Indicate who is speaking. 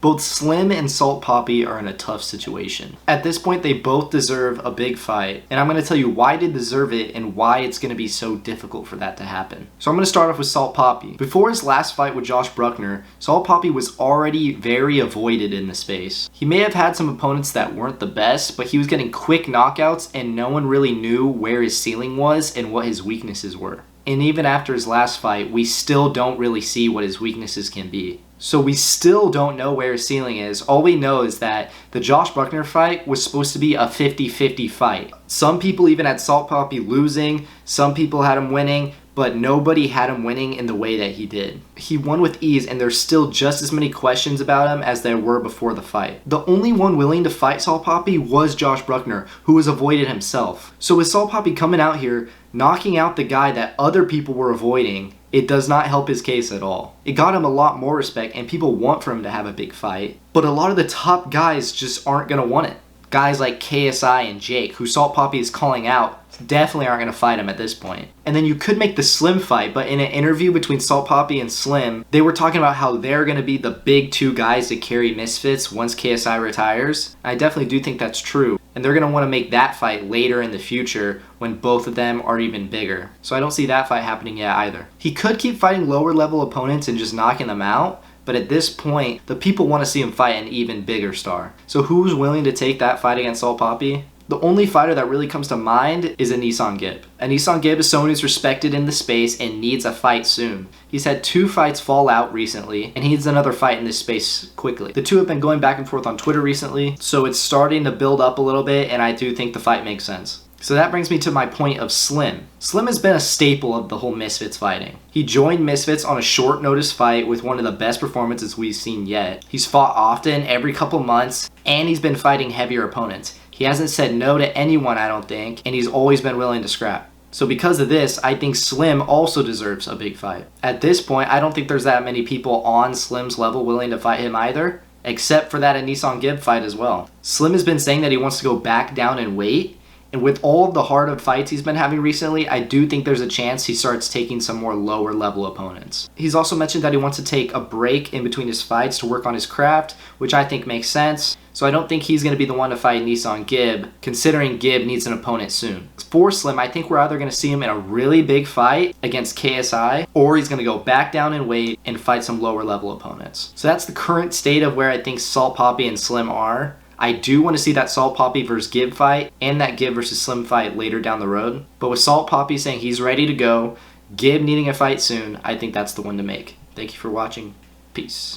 Speaker 1: Both Slim and Salt Papi are in a tough situation. At this point, they both deserve a big fight, and I'm going to tell you why they deserve it and why it's going to be so difficult for that to happen. So I'm going to start off with Salt Papi. Before his last fight with Josh Bruckner, Salt Papi was already very avoided in the space. He may have had some opponents that weren't the best, but he was getting quick knockouts and no one really knew where his ceiling was and what his weaknesses were. And even after his last fight, we still don't really see what his weaknesses can be. So we still don't know where his ceiling is. All we know is that the Josh Bruckner fight was supposed to be a 50-50 fight. Some people even had Salt Papi losing, some people had him winning, but nobody had him winning in the way that he did. He won with ease, and there's still just as many questions about him as there were before the fight. The only one willing to fight Salt Papi was Josh Bruckner, who was avoided himself. So with Salt Papi coming out here, knocking out the guy that other people were avoiding, it does not help his case at all. It got him a lot more respect, and people want for him to have a big fight, but a lot of the top guys just aren't going to want it. Guys like KSI and Jake, who Salt Papi is calling out, definitely aren't going to fight him at this point. And then you could make the Slim fight, but in an interview between Salt Papi and Slim, they were talking about how they're going to be the big two guys to carry Misfits once KSI retires. I definitely do think that's true. And they're going to want to make that fight later in the future when both of them are even bigger. So I don't see that fight happening yet either. He could keep fighting lower level opponents and just knocking them out, but at this point, the people want to see him fight an even bigger star. So who's willing to take that fight against Salt Papi? The only fighter that really comes to mind is Anisong Gibb. Anisong Gibb is someone who's respected in the space and needs a fight soon. He's had 2 fights fall out recently, and he needs another fight in this space quickly. The two have been going back and forth on Twitter recently, so it's starting to build up a little bit, and I do think the fight makes sense. So that brings me to my point of Slim. Slim has been a staple of the whole Misfits fighting. He joined Misfits on a short notice fight with one of the best performances we've seen yet. He's fought often, every couple months, and he's been fighting heavier opponents. He hasn't said no to anyone, I don't think, and he's always been willing to scrap. So because of this, I think Slim also deserves a big fight. At this point, I don't think there's that many people on Slim's level willing to fight him either, except for that Anisong Gibb fight as well. Slim has been saying that he wants to go back down in weight, and with all of the hard fights he's been having recently, I do think there's a chance he starts taking some more lower level opponents. He's also mentioned that he wants to take a break in between his fights to work on his craft, which I think makes sense. So I don't think he's going to be the one to fight Anisong Gibb, considering Gibb needs an opponent soon. For Slim, I think we're either going to see him in a really big fight against KSI, or he's going to go back down in weight and fight some lower level opponents. So that's the current state of where I think Salt Papi and Slim are. I do want to see that Salt Papi versus Gibb fight and that Gibb versus Slim fight later down the road. But with Salt Papi saying he's ready to go, Gibb needing a fight soon, I think that's the one to make. Thank you for watching. Peace.